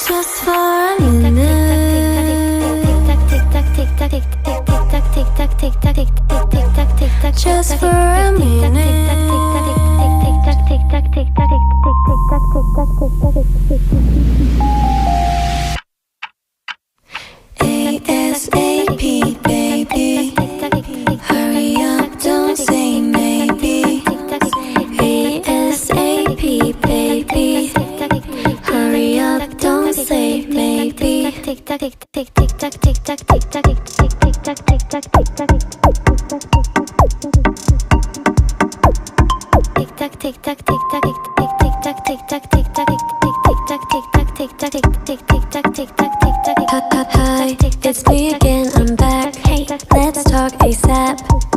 Just for a minute, just for a minute. ASAP, baby, hurry up, don't say maybe. ASAP, baby, hurry up, don't say maybe. Tick tock, tick tick tick tock, tick tock, tick tock, tick tick tick tock, tick tock, tick tock, tick tock, tick tock, tick tock, tick tock, tick tock, tick tock, tick tock, tick tock, tick tock, tick tock, tick tock. Hi, it's me again, I'm back. Hey, let's talk ASAP.